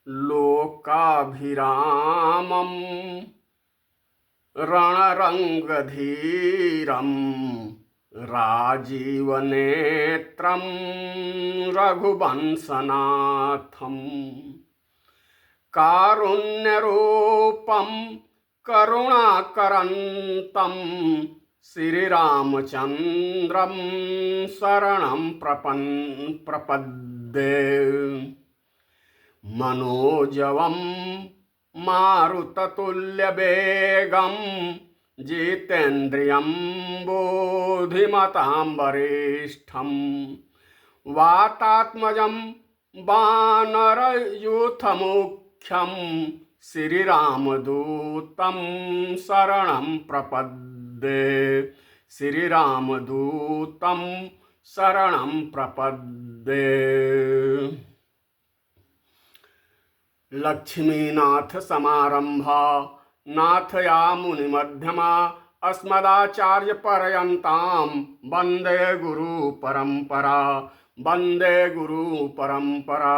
लोकाभिरामं रणरङ्गधीरं राजीवनेत्रं रघुवंशनाथं कारुण्यरूपं करुणाकरन्तं श्रीरामचन्द्रं शरणं प्रपद्ये। मनोजवं मारुततुल्यवेगं जितेन्द्रियं बुद्धिमतां वरिष्ठं वातात्मजं वानरयूथमुख्यं श्रीरामदूतं शरणं प्रपद्ये। श्रीरामदूतं शरणं प्रपद्ये। लक्ष्मीनाथ समारंभा नाथयामुनिमध्यमा अस्मदाचार्य पर्यन्तां वन्दे गुरु परंपरा। वन्दे गुरु परंपरा।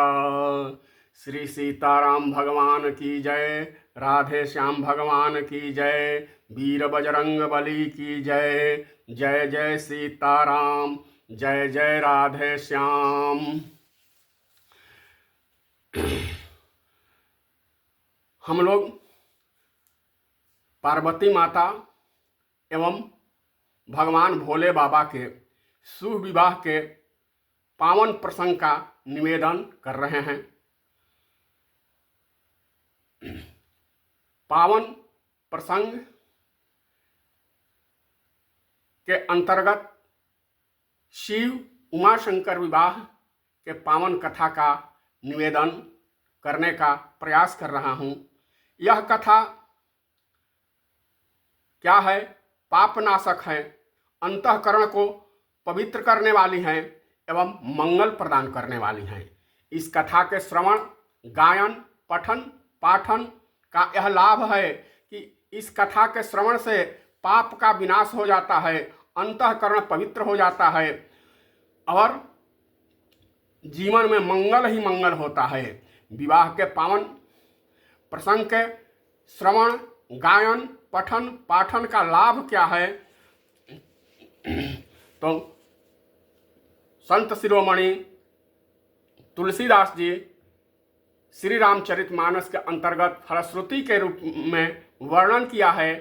श्री सीताराम भगवान की जय। राधे श्याम भगवान की जय। वीर बजरंग बली की जय। जय जय सीताराम। जय जय राधे श्याम। हम लोग पार्वती माता एवं भगवान भोले बाबा के शुभ विवाह के पावन प्रसंग का निवेदन कर रहे हैं। पावन प्रसंग के अंतर्गत शिव उमा शंकर विवाह के पावन कथा का निवेदन करने का प्रयास कर रहा हूँ। यह कथा क्या है? पापनाशक है, अंतःकरण को पवित्र करने वाली है एवं मंगल प्रदान करने वाली है। इस कथा के श्रवण, गायन, पठन, पाठन का यह लाभ है कि इस कथा के श्रवण से पाप का विनाश हो जाता है, अंतःकरण पवित्र हो जाता है और जीवन में मंगल ही मंगल होता है। विवाह के पावन प्रसंग के श्रवण, गायन, पठन, पाठन का लाभ क्या है? तो संत शिरोमणि तुलसीदास जी श्री रामचरितमानस के अंतर्गत फलश्रुति के रूप में वर्णन किया है।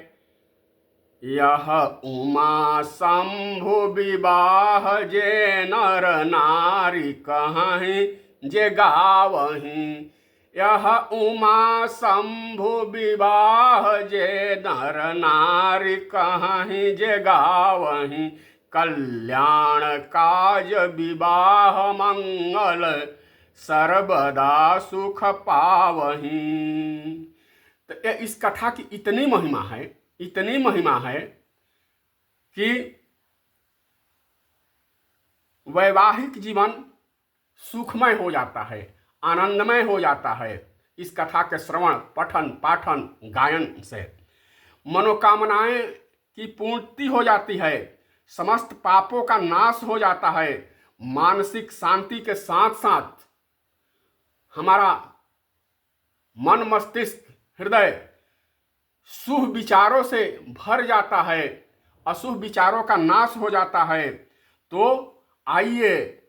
यह उमा शंभु विवाह जे नर नारी कहीं जे गावहीं। यह उमा शंभु विवाह जे नर नारी कहीं जे गावहीं। कल्याण काज विवाह मंगल सर्वदा सुख पावहीं। तो इस कथा की इतनी महिमा है, इतनी महिमा है कि वैवाहिक जीवन सुखमय हो जाता है, आनंदमय हो जाता है। इस कथा के श्रवण, पठन, पाठन, गायन से मनोकामनाएं की पूर्ति हो जाती है, समस्त पापों का नाश हो जाता है। मानसिक शांति के साथ साथ हमारा मन, मस्तिष्क, हृदय शुभ विचारों से भर जाता है, अशुभ विचारों का नाश हो जाता है। तो आइए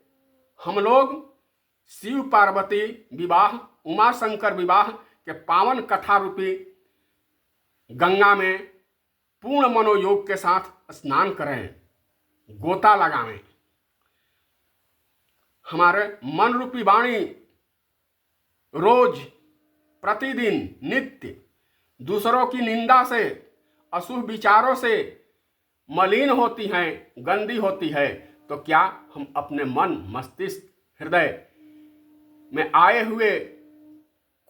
हम लोग शिव पार्वती विवाह, उमा शंकर विवाह के पावन कथा रूपी गंगा में पूर्ण मनोयोग के साथ स्नान करें, गोता लगावें। हमारे मन रूपी वाणी रोज, प्रतिदिन, नित्य दूसरों की निंदा से, अशुभ विचारों से मलिन होती हैं, गंदी होती है। तो क्या हम अपने मन, मस्तिष्क, हृदय में आए हुए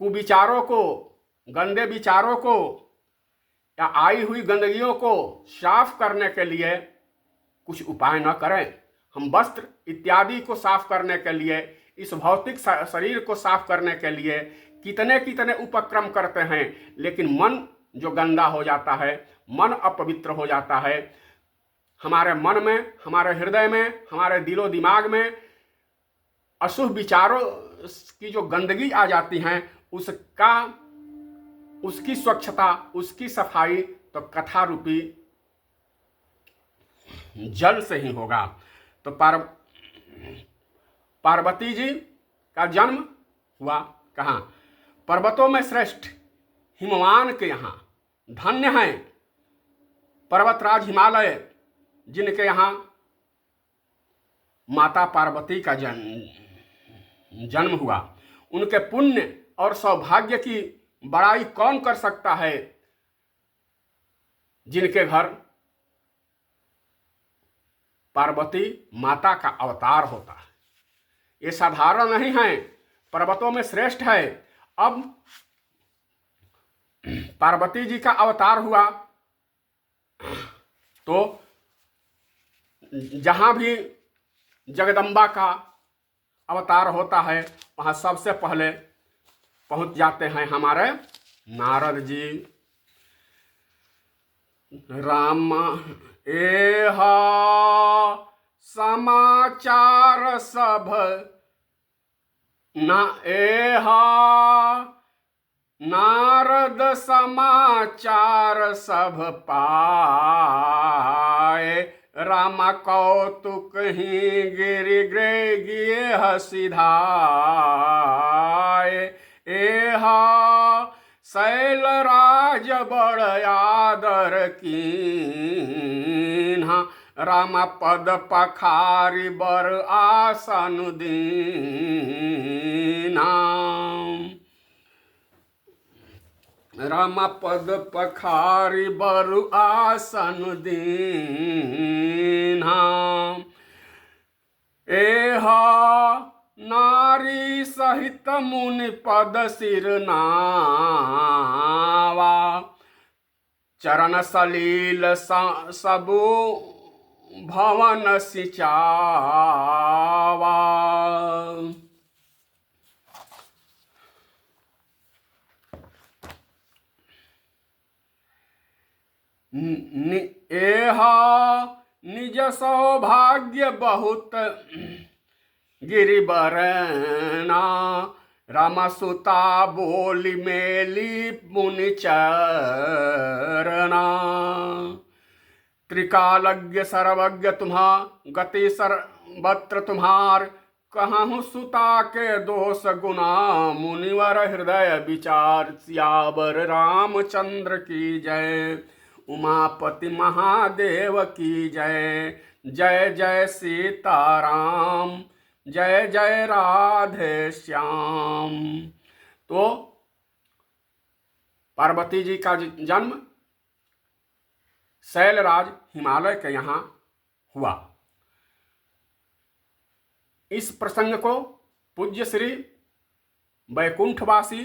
कुविचारों को, गंदे विचारों को या आई हुई गंदगियों को साफ करने के लिए कुछ उपाय न करें? हम वस्त्र इत्यादि को साफ करने के लिए, इस भौतिक शरीर को साफ करने के लिए कितने कितने उपक्रम करते हैं, लेकिन मन जो गंदा हो जाता है, मन अपवित्र हो जाता है, हमारे मन में, हमारे हृदय में, हमारे दिलो दिमाग में अशुभ विचारों की जो गंदगी आ जाती हैं, उसका उसकी स्वच्छता, उसकी सफाई तो कथा रूपी जल से ही होगा। तो पार्वती जी का जन्म हुआ कहाँ? पर्वतों में श्रेष्ठ हिमवान के यहाँ। धन्य हैं पर्वतराज हिमालय, जिनके यहाँ माता पार्वती का जन्म हुआ। उनके पुण्य और सौभाग्य की बड़ाई कौन कर सकता है, जिनके घर पार्वती माता का अवतार होता है। ये साधारण नहीं है, पर्वतों में श्रेष्ठ है। अब पार्वती जी का अवतार हुआ तो जहां भी जगदम्बा का अवतार होता है वहां सबसे पहले पहुंच जाते हैं हमारे नारद जी। राम एहा समाचार सब ना एहा नारद समाचार सब पाए, रामा कौतुक ही गिरि गृह सिधाए। एहा शैल राज बड़ आदर कीन्हा, राम पद पखारी बर आसन दीना। राम पद पखारी बर आसन दीना। एहा नारी सहित मुनि पद सिर नावा, चरण सलील सबु भवन सिंचावा। एहा निज सौभाग्य बहुत गिरिबरना, रामसुता बोली मेली मुनि चरना। त्रिकालज्ञ सर्वज्ञ तुम्हा गति सर्वत्र तुम्हार, कहूँ सुता के दोष गुना मुनिवर हृदय विचार। सियावर रामचंद्र की जय, उमापति महादेव की जय। जय जय सीताराम, जय जय राधे श्याम। तो पार्वती जी का जन्म शैलराज हिमालय के यहाँ हुआ। इस प्रसंग को पूज्य श्री वैकुंठवासी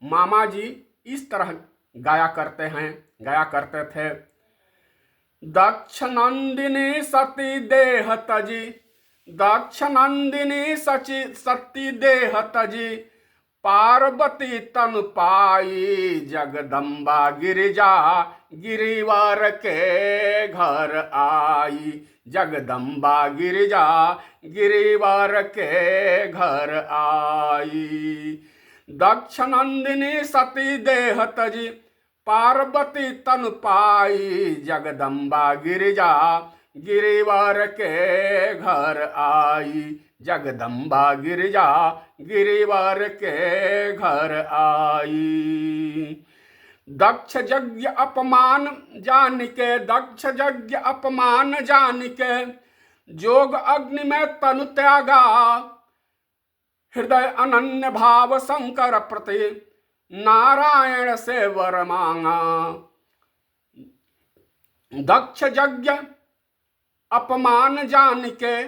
मामा जी इस तरह गाया करते थे। दक्ष नंदिनी सती देह तजी, दक्ष नंदिनी सती देह तजी, पार्वती तन पाई जगदम्बा गिरिजा गिरिवर के घर आई। जगदम्बा गिरिजा गिरिवर के घर आई। दक्ष नंदिनी सती देह तजी, पार्वती तन पाई जगदम्बा गिरिजा गिरिवर के घर आई। जगदम्बा गिरिजा गिरिवर के घर आई। दक्ष यज्ञ अपमान जान के, दक्ष यज्ञ अपमान जान के, जोग अग्नि में तनु त्यागा। हृदय अनन्य भाव शंकर प्रति, नारायण से वर मांगा। दक्ष यज्ञ अपमान जान के,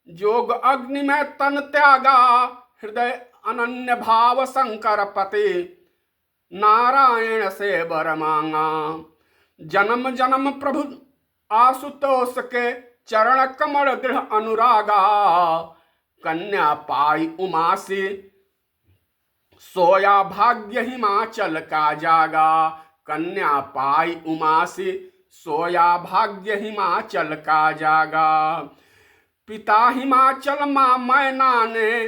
जोग अग्नि में तन त्यागा। हृदय अनन्य भाव शंकर पति, नारायण से वर मांगा। जन्म जन्म प्रभु आशुतोष के, चरण कमल दृढ़ अनुरागा। कन्या पाई उमासी, सोया भाग्य हिमाचल का जागा। कन्या पाई उमासी, सोया भाग्य हिमाचल का जागा। पिता हिमाचल माँ मैना ने,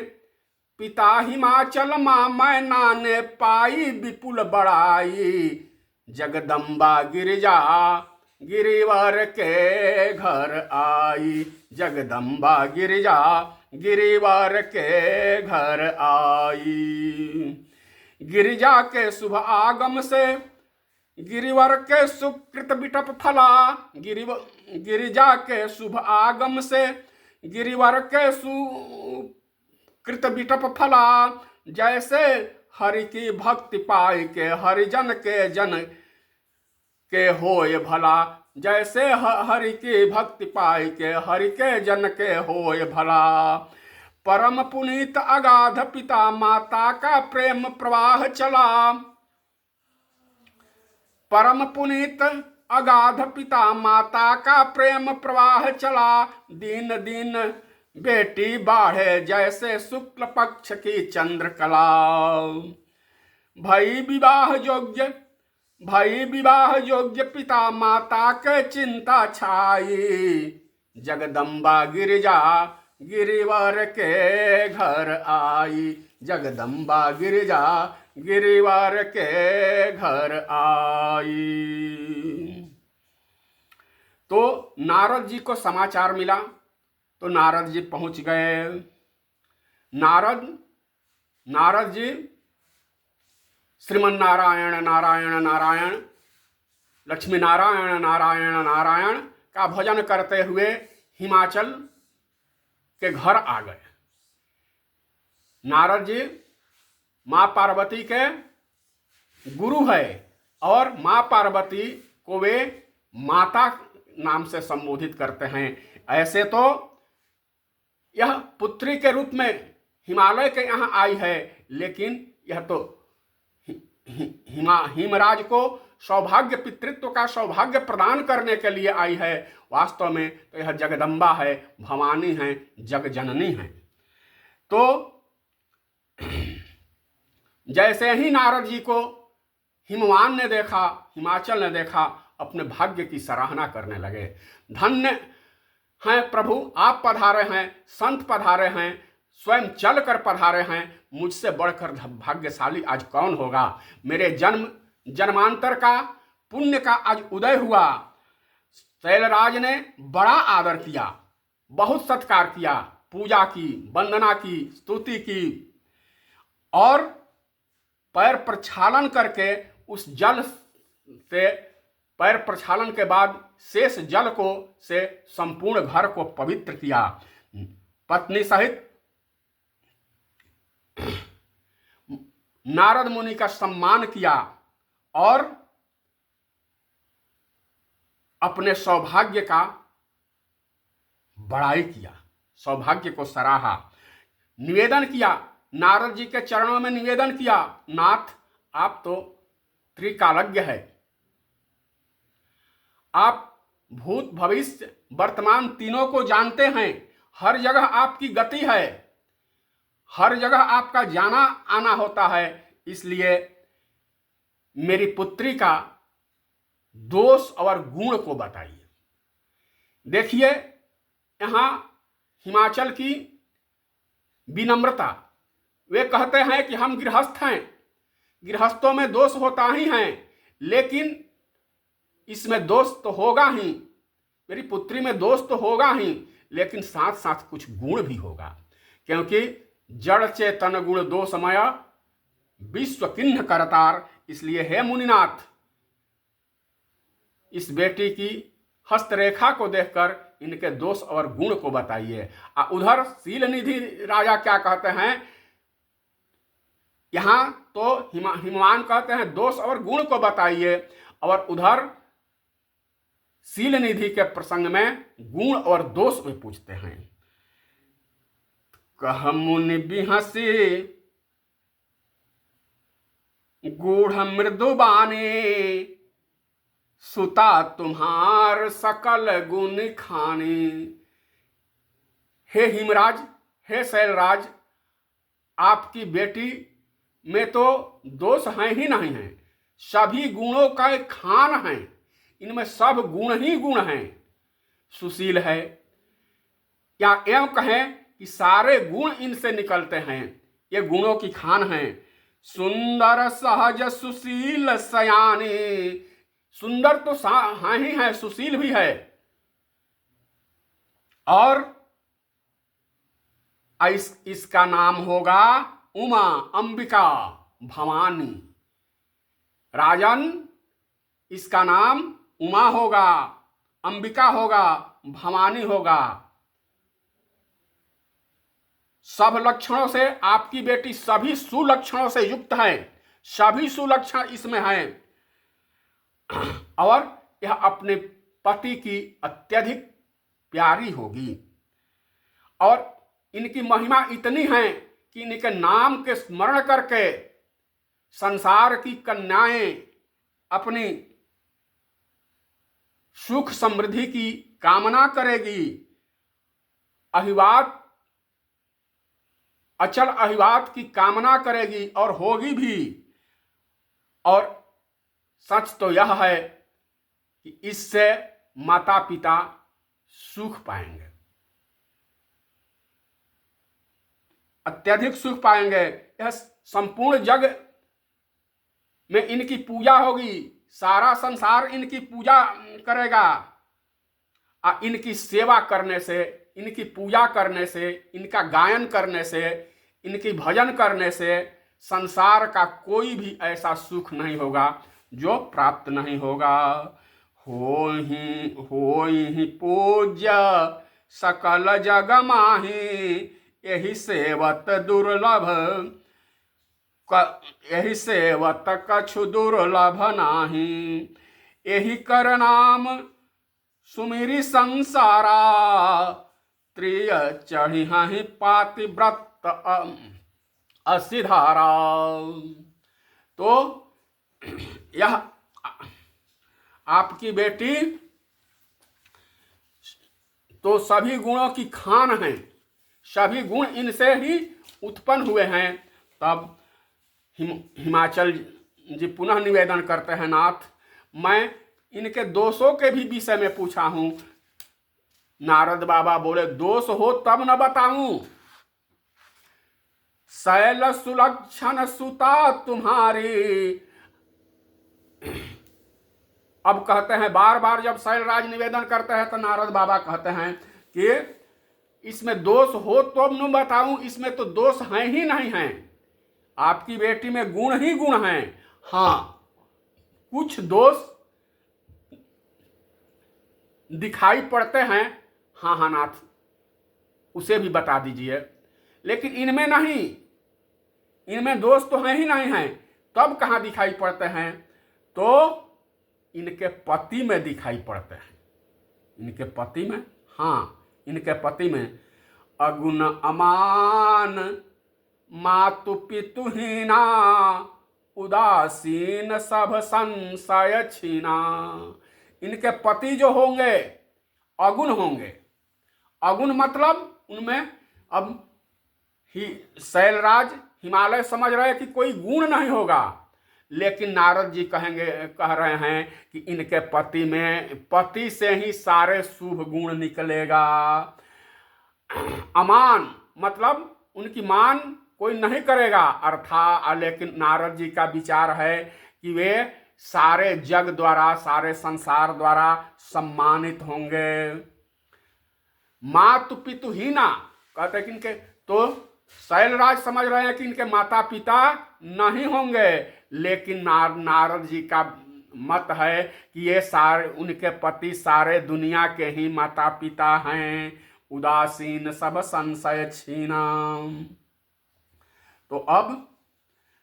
पिता हिमाचल माँ मैना ने पाई विपुल बड़ाई। जगदम्बा गिरिजा गिरिवर के घर आई। जगदम्बा गिरिजा गिरिवर के घर आई। गिरिजा के शुभ आगम से गिरिवर के सुकृत बिटप फला। गिरिजा के शुभ आगम से गिरिवर के सुकृत बिटप फला। जैसे हरि की भक्ति पाई के हरिजन के जन के होय भला। जैसे हरि की भक्ति पाई के हरि के जन के होय भला। परम पुनीत अगाध पिता माता का प्रेम प्रवाह चला। परम पुनीत अगाध पिता माता का प्रेम प्रवाह चला। दिन दिन बेटी बाढ़े जैसे शुक्ल पक्ष की चंद्रकला। भई विवाह योग्य पिता माता के चिंता छाई। जगदम्बा गिरिजा गिरिवर के घर आई। जगदम्बा गिरिजा गिरिवर के घर आई। तो नारद जी को समाचार मिला तो नारद जी पहुंच गए। नारद जी श्रीमन नारायण नारायण नारायण, लक्ष्मी नारायण नारायण नारायण का भजन करते हुए हिमाचल के घर आ गए। नारद जी माँ पार्वती के गुरु है और माँ पार्वती को वे माता नाम से संबोधित करते हैं। ऐसे तो यह पुत्री के रूप में हिमालय के यहाँ आई है, लेकिन यह तो हिमराज को सौभाग्य, पितृत्व का सौभाग्य प्रदान करने के लिए आई है। वास्तव में तो यह जगदम्बा है, भवानी है, जग जननी है। तो जैसे ही नारद जी को हिमवान ने देखा, हिमाचल ने देखा, अपने भाग्य की सराहना करने लगे। धन्य हैं प्रभु, आप पधारे हैं, संत पधारे हैं, स्वयं चल कर पधारे हैं। मुझसे बढ़कर भाग्यशाली आज कौन होगा। मेरे जन्मांतर का पुण्य का आज उदय हुआ। शैलराज ने बड़ा आदर किया, बहुत सत्कार किया, पूजा की, वंदना की, स्तुति की और पैर प्रक्षालन करके उस जल से, पैर प्रक्षालन के बाद शेष जल को से संपूर्ण घर को पवित्र किया। पत्नी सहित नारद मुनि का सम्मान किया और अपने सौभाग्य का बड़ाई किया, सौभाग्य को सराहा, निवेदन किया। नारद जी के चरणों में निवेदन किया, नाथ आप तो त्रिकालज्ञ है, आप भूत भविष्य वर्तमान तीनों को जानते हैं। हर जगह आपकी गति है, हर जगह आपका जाना आना होता है। इसलिए मेरी पुत्री का दोष और गुण को बताइए। देखिए यहाँ हिमाचल की विनम्रता। वे कहते हैं कि हम गृहस्थ हैं, गृहस्थों में दोष होता ही है, लेकिन इसमें दोष तो होगा ही, मेरी पुत्री में दोष तो होगा ही, लेकिन साथ साथ कुछ गुण भी होगा। क्योंकि जड़ चेतन गुण दोषमय विश्व किन्ह करतार। इसलिए हे मुनिनाथ, इस बेटी की हस्तरेखा को देखकर इनके दोष और गुण को बताइए। उधर शील निधि राजा क्या कहते हैं, यहां तो हिमवान कहते हैं दोष और गुण को बताइए, और उधर शील निधि के प्रसंग में गुण और दोष में पूछते हैं। कह मुनि बिहसी गूढ़ मृदुबानी, सुता तुम्हार सकल गुण खानी। हे हिमराज, हे शैलराज, आपकी बेटी में तो दोष हैं ही नहीं है, सभी गुणों का खान है, इनमें सब गुण ही गुण हैं। सुशील है या एवं कहें कि सारे गुण इनसे निकलते हैं। ये गुणों की खान है। सुंदर सहज सुशील सयानी, सुंदर तो हाँ ही है, सुशील भी है, और इसका नाम होगा उमा, अंबिका, भवानी। राजन, इसका नाम उमा होगा, अंबिका होगा, भवानी होगा। सब लक्षणों से आपकी बेटी सभी सुलक्षणों से युक्त है, सभी सुलक्षण इसमें हैं, और यह अपने पति की अत्यधिक प्यारी होगी। और इनकी महिमा इतनी है कि इनके नाम के स्मरण करके संसार की कन्याएं अपनी सुख समृद्धि की कामना करेगी, अहिवात, अचल अहिवात की कामना करेगी, और होगी भी। और सच तो यह है कि इससे माता पिता सुख पाएंगे, अत्यधिक सुख पाएंगे। यह संपूर्ण जग में इनकी पूजा होगी, सारा संसार इनकी पूजा करेगा। इनकी सेवा करने से, इनकी पूजा करने से, इनका गायन करने से, इनकी भजन करने से संसार का कोई भी ऐसा सुख नहीं होगा जो प्राप्त नहीं होगा। होहि पूज्य सकल जग माही, यही सेवत दुर्लभ, यही सेवत कछु दुर्लभ नाही। यही कर नाम सुमिरी संसारा, त्रिय चढ़ी हहि पातिव्रत असिधारा। तो यह आपकी बेटी तो सभी गुणों की खान है, सभी गुण इनसे ही उत्पन्न हुए हैं। तब हिमाचल जी पुनः निवेदन करते हैं, नाथ मैं इनके दोषों के भी विषय में पूछा हूं। नारद बाबा बोले, दोष हो तब न बताऊं, शैल सुलक्षण सुता तुम्हारी। अब कहते हैं, बार बार जब शैलराज निवेदन करते हैं तो नारद बाबा कहते हैं कि इसमें दोष हो तो न बताऊं, इसमें तो दोष है ही नहीं है, आपकी बेटी में गुण ही गुण हैं। हाँ, कुछ दोष दिखाई पड़ते हैं, हाँ नाथ, उसे भी बता दीजिए, लेकिन इनमें नहीं, इनमें दोष तो है ही नहीं है। तब कहाँ दिखाई पड़ते हैं? तो इनके पति में दिखाई पड़ते हैं, इनके पति में, हाँ इनके पति में। अगुण अमान मातु पितुहीना, उदासीन सब संशय छीना। इनके पति जो होंगे अगुण होंगे। अगुण मतलब उनमें, अब शैलराज हिमालय समझ रहे कि कोई गुण नहीं होगा, लेकिन नारद जी कह रहे हैं कि इनके पति में, पति से ही सारे शुभ गुण निकलेगा। अमान मतलब उनकी मान कोई नहीं करेगा अर्थात, लेकिन नारद जी का विचार है कि वे सारे जग द्वारा, सारे संसार द्वारा सम्मानित होंगे। मातु पितुहीना कहते हैं कि इनके, तो शैलराज समझ रहे हैं कि इनके माता पिता नहीं होंगे, लेकिन नारद जी का मत है कि ये सारे, उनके पति सारे दुनिया के ही माता पिता हैं। उदासीन सब संशय छीना। तो अब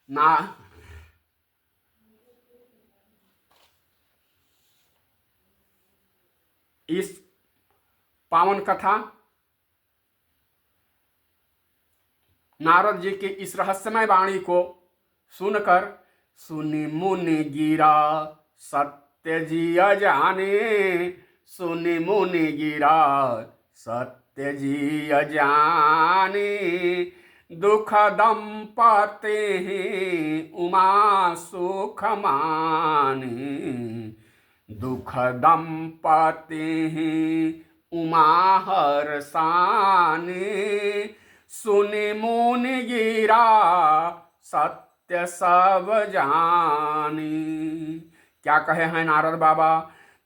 ना इस पावन कथा नारद जी की इस रहस्यमय वाणी को सुनकर सुनि मुनि गिरा सत्य जी अजाने, सुनि मुनि गिरा सत्य जी अजाने। दुख दंपते उमा सुख मानी, दुख दंपते उमा हर्षानी। सुनि मुनि गिरा सत्य सब जानी। क्या कहे हैं नारद बाबा?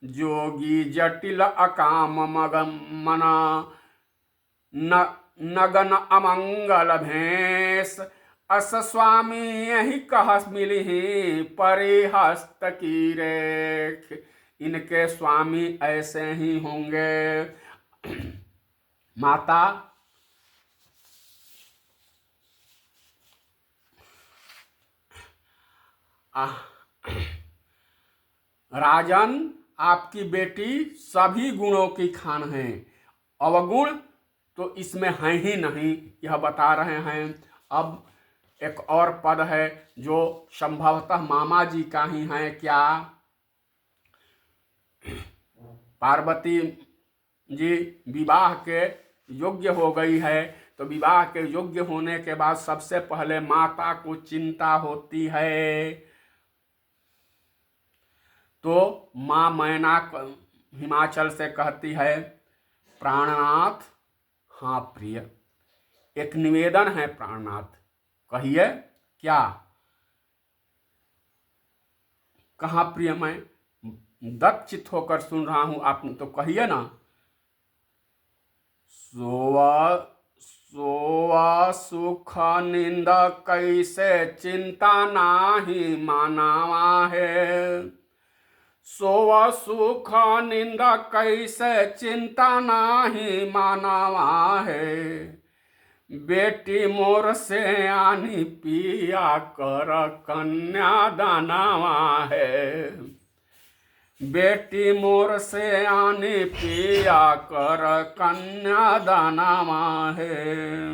जोगी जटिल अकाम मगम मना नगन अमंगल भेष, अस स्वामी यही कह मिली परिहस्त की रेख। इनके स्वामी ऐसे ही होंगे। माता राजन, आपकी बेटी सभी गुणों की खान है, अवगुण तो इसमें है ही नहीं, यह बता रहे हैं। अब एक और पद है जो संभवतः मामा जी का ही है। क्या? पार्वती जी विवाह के योग्य हो गई है, तो विवाह के योग्य होने के बाद सबसे पहले माता को चिंता होती है। तो माँ मैना हिमाचल से कहती है, प्राणनाथ, हाँ प्रिय, एक निवेदन है प्राणनाथ, कहिए। क्या? कहाँ प्रिय, मैं दत्तचित्त होकर सुन रहा हूं, आप तो कहिए ना। सोवा सुख निंद कैसे चिंता नाही मानावा है। सोवा सुख निंद कैसे चिंता नाही मानावा है। बेटी मोर से आनी पिया कर कन्या दानावा है। बेटी मोर से आनी पिया कर कन्या दानावा है।